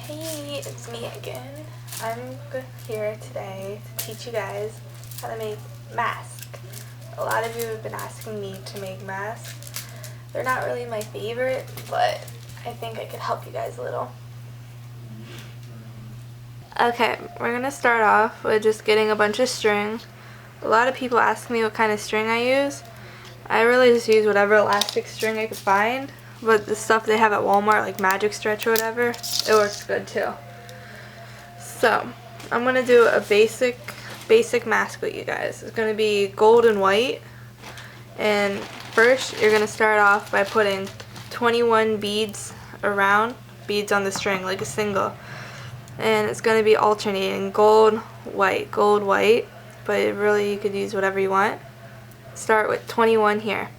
Hey, it's me again. I'm here today to teach you guys how to make masks. A lot of you have been asking me to make masks. They're not really my favorite, but I think I could help you guys a little. Okay, we're gonna start off with just getting a bunch of string. A lot of people ask me what kind of string I use. I really just use whatever elastic string I could find, but the stuff they have at Walmart, like Magic Stretch or whatever, it works good too. So, I'm gonna do a basic mask with you guys. It's gonna be gold and white. And first, you're gonna start off by putting 21 beads on the string, like a single. And it's gonna be alternating gold, white, but really you could use whatever you want. Start with 21 here.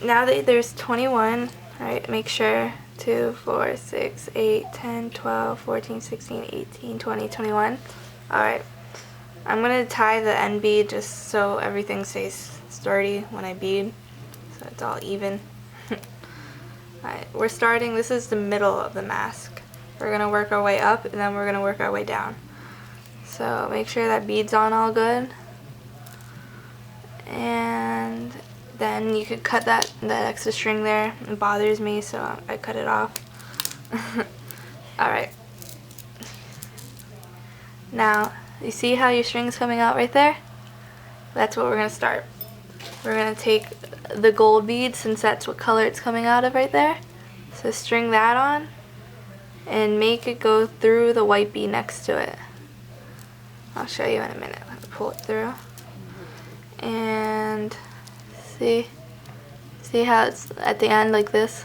Now that there's 21, right, make sure 2, 4, 6, 8, 10, 12, 14, 16, 18, 20, 21. Alright, I'm going to tie the end bead just so everything stays sturdy when I bead, so it's all even. Alright, we're starting, this is the middle of the mask. We're going to work our way up and then we're going to work our way down. So make sure that bead's on all good. And then you could cut that extra string there. It bothers me, so I cut it off. Alright. Now, you see how your string's coming out right there? That's what we're going to start. We're going to take the gold bead, since that's what color it's coming out of right there. So string that on and make it go through the white bead next to it. I'll show you in a minute. Let me pull it through. And see how it's at the end like this?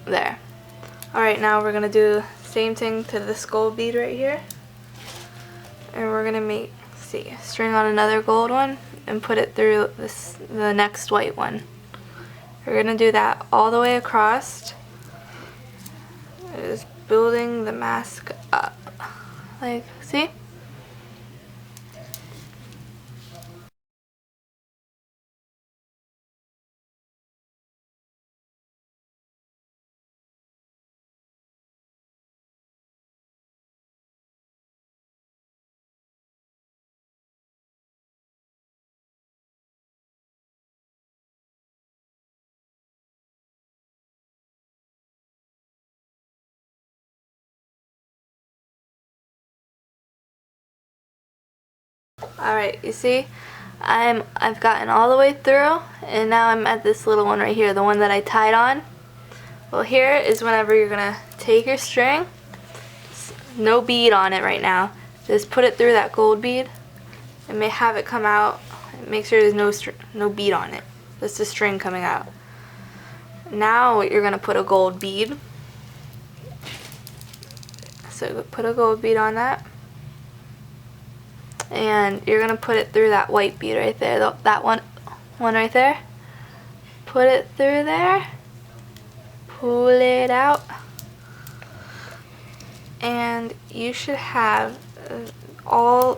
There. Alright, now we're going to do the same thing to this gold bead right here. And we're going to string on another gold one and put it through the next white one. We're going to do that all the way across. Just building the mask up. Like, see? Alright, you see? I've gotten all the way through, and now I'm at this little one right here, the one that I tied on. Well, here is whenever you're going to take your string, no bead on it right now, just put it through that gold bead and may have it come out. Make sure there's no bead on it, just the string coming out. Now you're going to put a gold bead. So put a gold bead on that. And you're going to put it through that white bead right there, that one right there. Put it through there, pull it out, and you should have all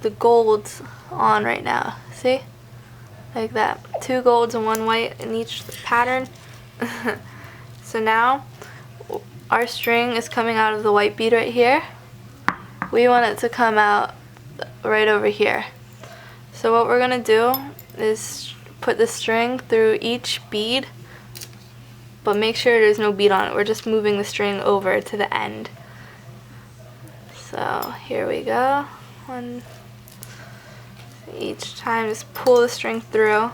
the golds on right now. See? Like that. 2 golds and 1 white in each pattern. So now our string is coming out of the white bead right here. We want it to come out right over here. So what we're gonna do is put the string through each bead, but make sure there's no bead on it. We're just moving the string over to the end. So here we go. Each time just pull the string through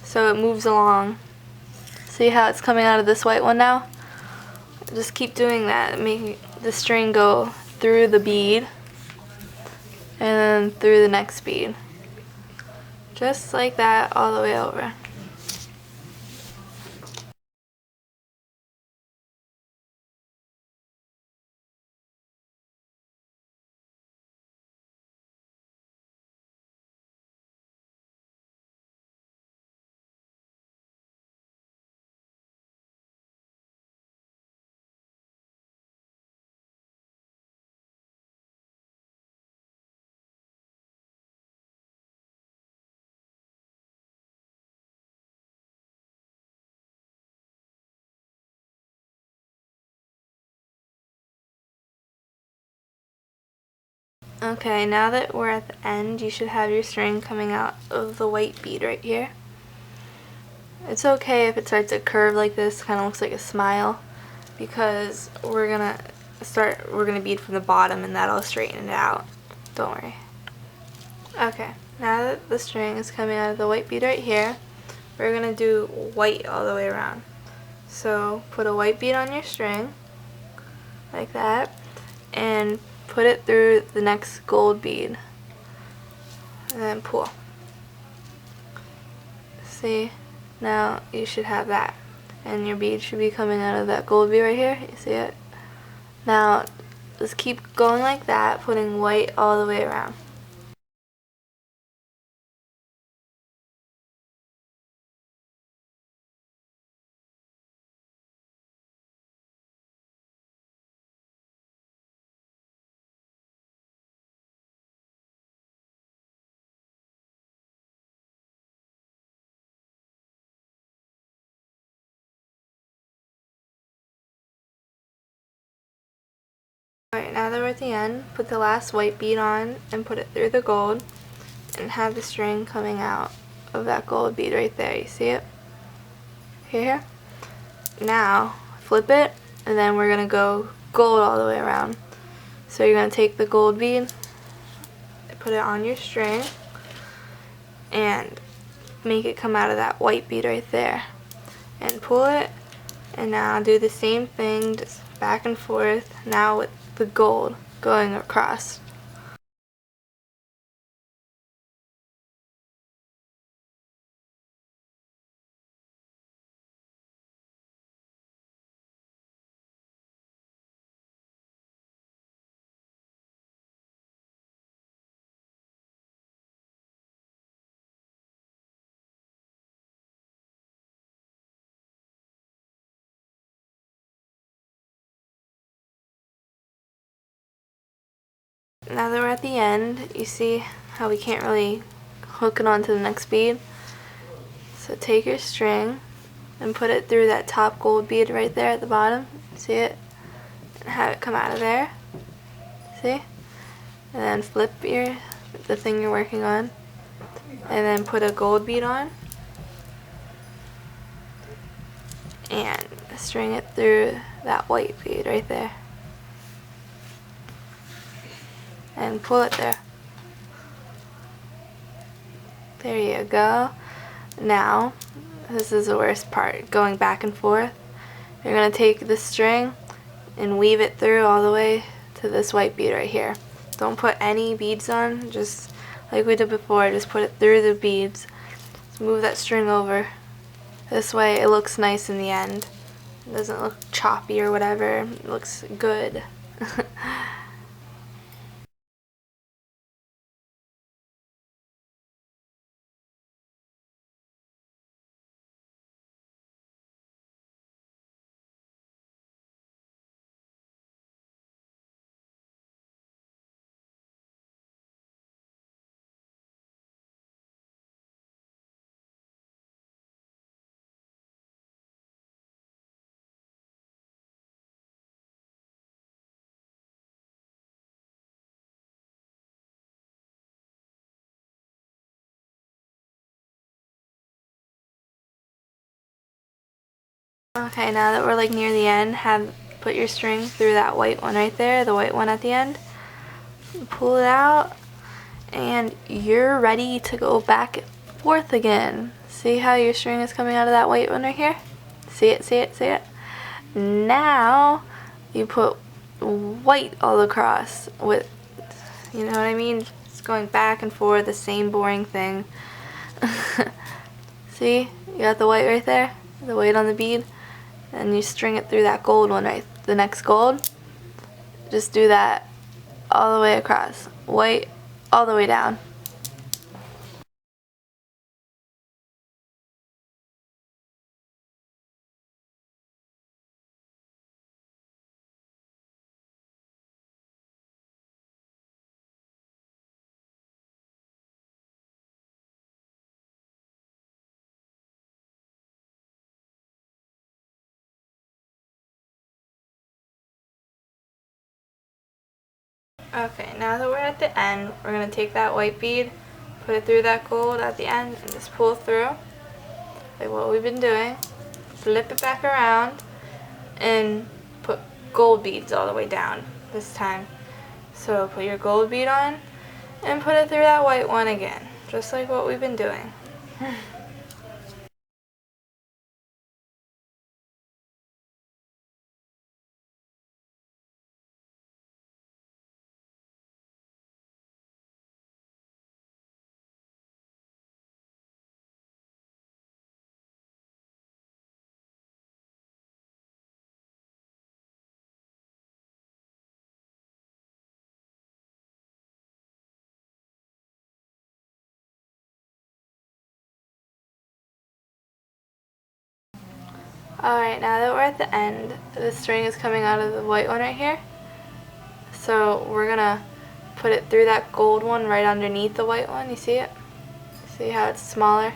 so it moves along. See how it's coming out of this white one now? Just keep doing that, making the string go through the bead and then through the next bead. Just like that all the way over. Okay, now that we're at the end, you should have your string coming out of the white bead right here. It's okay if it starts to curve like this, kind of looks like a smile, because we're gonna bead from the bottom and that'll straighten it out. Don't worry. Okay, now that the string is coming out of the white bead right here, we're gonna do white all the way around. So put a white bead on your string, like that, and put it through the next gold bead, and then pull. See, now you should have that, and your bead should be coming out of that gold bead right here. You see it? Now just keep going like that, putting white all the way around. Alright, now that we're at the end, put the last white bead on and put it through the gold and have the string coming out of that gold bead right there. You see it? Here? Now, flip it, and then we're going to go gold all the way around. So you're going to take the gold bead, put it on your string, and make it come out of that white bead right there. And pull it, and now do the same thing, just back and forth, now with the gold going across. Now that we're at the end, you see how we can't really hook it onto the next bead? So take your string and put it through that top gold bead right there at the bottom. See it? And have it come out of there. See? And then flip the thing you're working on. And then put a gold bead on. And string it through that white bead right there. And pull it there. There you go. Now, this is the worst part, going back and forth. You're going to take the string and weave it through all the way to this white bead right here. Don't put any beads on, just like we did before, just put it through the beads. Just move that string over. This way it looks nice in the end. It doesn't look choppy or whatever, it looks good. Okay, now that we're like near the end, put your string through that white one right there, the white one at the end. Pull it out, and you're ready to go back and forth again. See how your string is coming out of that white one right here? See it, see it, see it? Now, you put white all across with, you know what I mean? It's going back and forth, the same boring thing. See? You got the white right there? The white on the bead? And you string it through that gold one right, the next gold. Just do that all the way across. White all the way down. Okay, now that we're at the end, we're going to take that white bead, put it through that gold at the end, and just pull through, like what we've been doing. Flip it back around, and put gold beads all the way down this time. So put your gold bead on, and put it through that white one again, just like what we've been doing. Alright, now that we're at the end, the string is coming out of the white one right here. So we're gonna put it through that gold one right underneath the white one. You see it? See how it's smaller?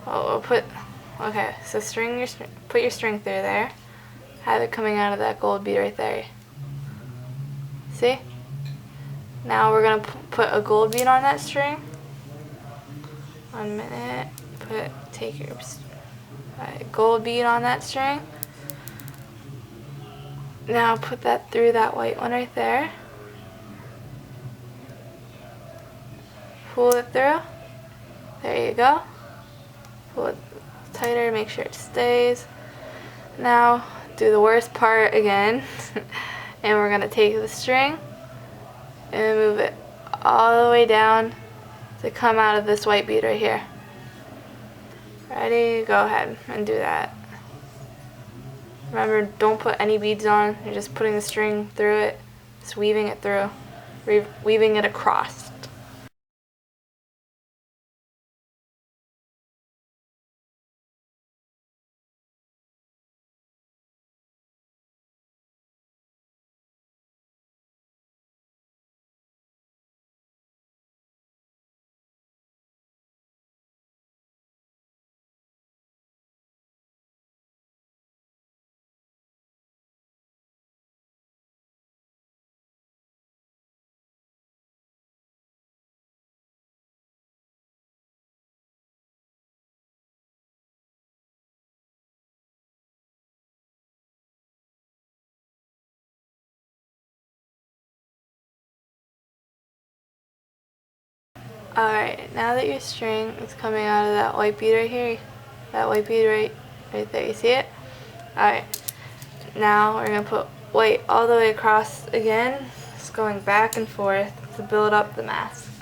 Oh, okay, so put your string through there. Have it coming out of that gold bead right there. See? Now we're gonna put a gold bead on that string. 1 minute. Take your gold bead on that string. Now put that through that white one right there. Pull it through. There you go. Pull it tighter, make sure it stays. Now do the worst part again. And we're gonna take the string and move it all the way down to come out of this white bead right here. Ready? Go ahead and do that. Remember, don't put any beads on. You're just putting the string through it, just weaving it through, weaving it across. Alright, now that your string is coming out of that white bead right here, that white bead right there, you see it? Alright, now we're going to put white all the way across again, just going back and forth to build up the mask.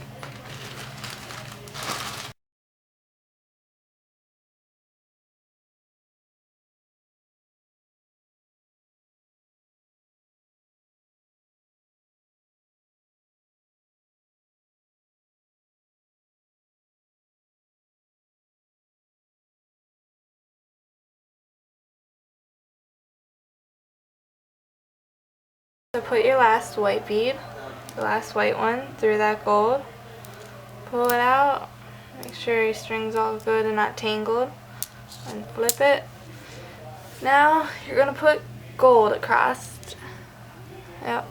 So put your last white bead, the last white one, through that gold. Pull it out. Make sure your string's all good and not tangled. And flip it. Now you're going to put gold across. Yep.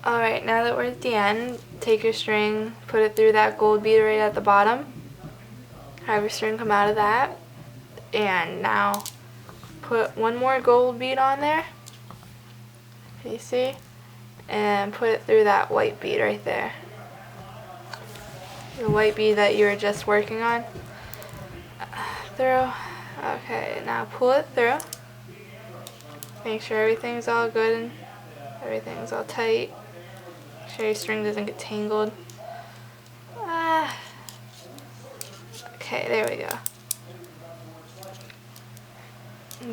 Alright, now that we're at the end, take your string, put it through that gold bead right at the bottom. Have your string come out of that. And now put one more gold bead on there. You see? And put it through that white bead right there. The white bead that you were just working on. Through. Okay, now pull it through. Make sure everything's all good and everything's all tight. Make sure your string doesn't get tangled. Okay, there we go.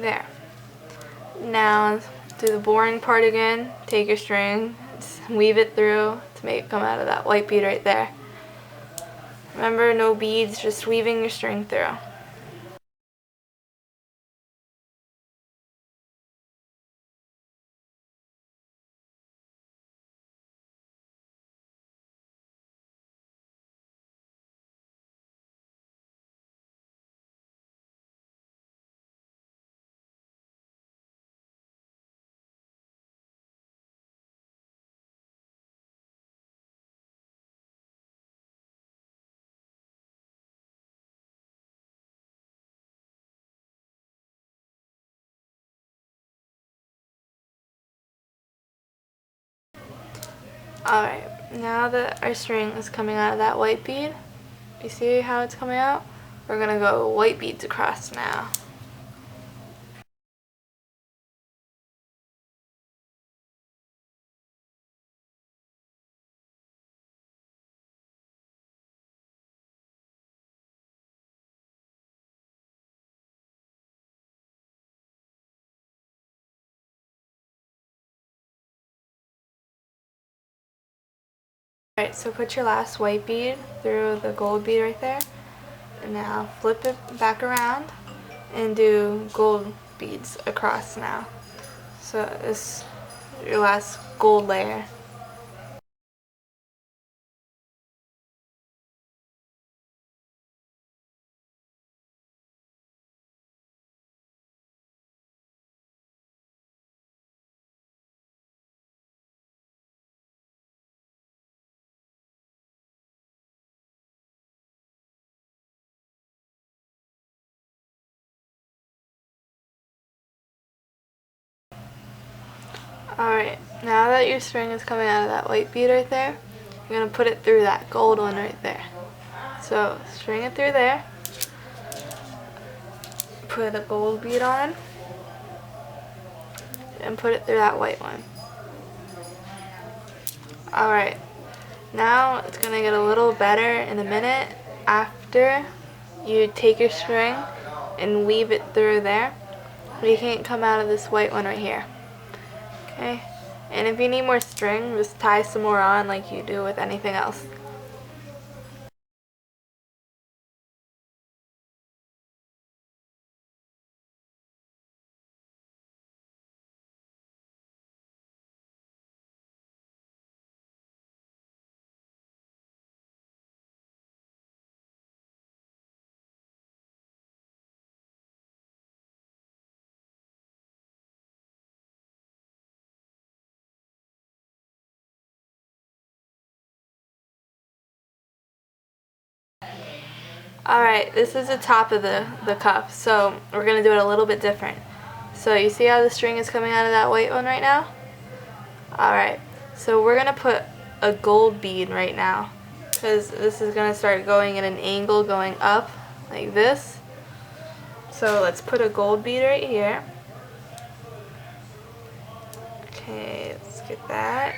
There. Now, do the boring part again. Take your string, weave it through to make it come out of that white bead right there. Remember, no beads, just weaving your string through. Alright, now that our string is coming out of that white bead, you see how it's coming out? We're going to go white beads across now. Alright, so put your last white bead through the gold bead right there. And now flip it back around and do gold beads across now. So this is your last gold layer. Alright, now that your string is coming out of that white bead right there, you're going to put it through that gold one right there. So string it through there, put a gold bead on, and put it through that white one. Alright, now it's going to get a little better in a minute after you take your string and weave it through there. But you can't come out of this white one right here. Okay, and if you need more string, just tie some more on like you do with anything else. Alright, this is the top of the cuff, so we're going to do it a little bit different. So you see how the string is coming out of that white one right now? Alright, so we're going to put a gold bead right now, because this is going to start going at an angle going up like this. So let's put a gold bead right here. Okay, let's get that.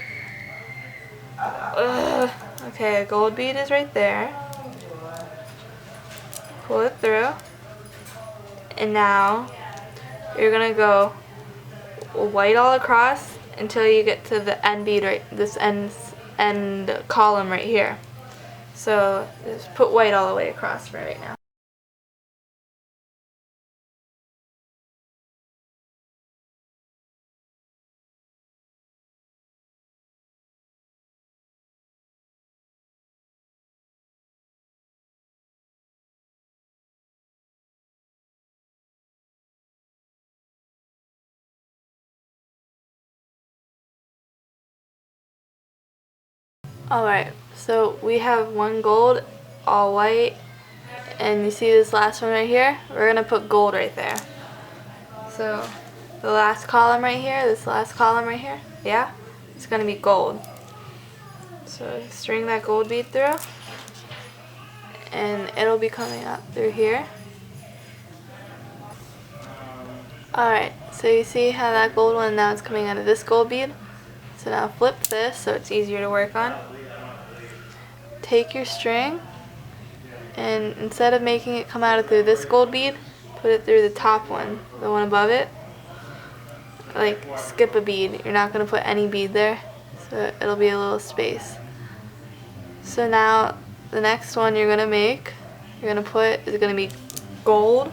Okay, a gold bead is right there. Pull it through, and now you're gonna go white all across until you get to the end bead, right, this end column right here. So just put white all the way across for right now. Alright, so we have one gold, all white, and you see this last one right here? We're going to put gold right there. So the last column right here, this last column right here, yeah, it's going to be gold. So string that gold bead through, and it'll be coming up through here. Alright, so you see how that gold one now is coming out of this gold bead? So now flip this so it's easier to work on. Take your string, and instead of making it come out of through this gold bead, put it through the top one, the one above it. Like skip a bead, you're not going to put any bead there. so it'll be a little space. So now the next one you're gonna make, you're gonna put is gonna be gold,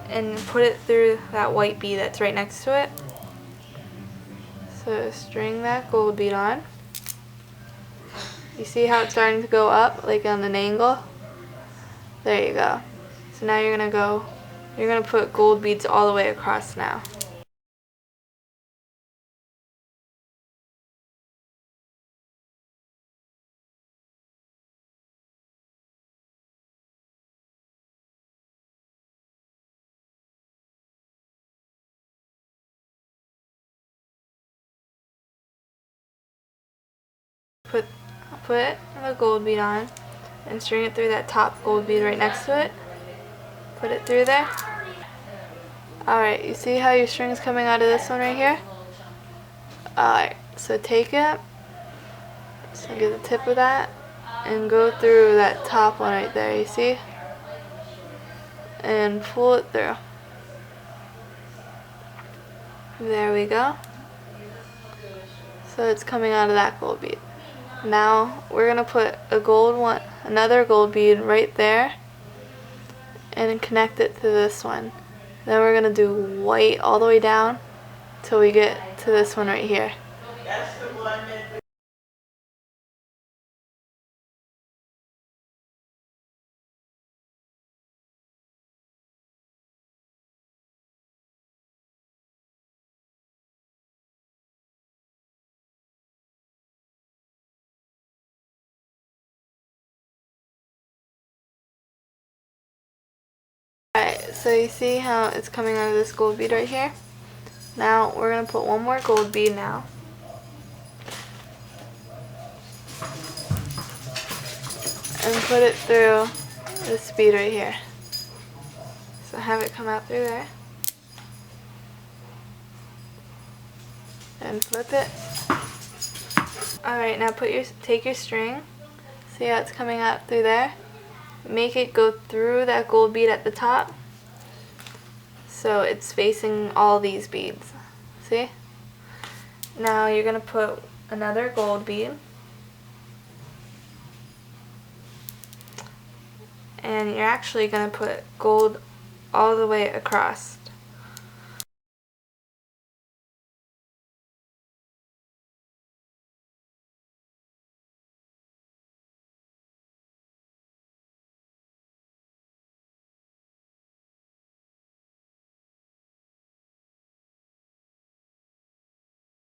and put it through that white bead that's right next to it. So string that gold bead on. You see how it's starting to go up, like on an angle? There you go. So now you're gonna put gold beads all the way across now. Put the gold bead on and string it through that top gold bead right next to it. Put it through there. Alright, you see how your string is coming out of this one right here? Alright, so take it, so get the tip of that, and go through that top one right there, you see? And pull it through. There we go. So it's coming out of that gold bead. Now we're gonna put another gold bead right there and connect it to this one. Then we're gonna do white all the way down till we get to this one right here. Alright, so you see how it's coming out of this gold bead right here? Now we're going to put one more gold bead now. And put it through this bead right here. So have it come out through there. And flip it. Alright, now take your string. See how it's coming out through there? Make it go through that gold bead at the top, so it's facing all these beads. See? Now you're going to put another gold bead, and you're actually going to put gold all the way across.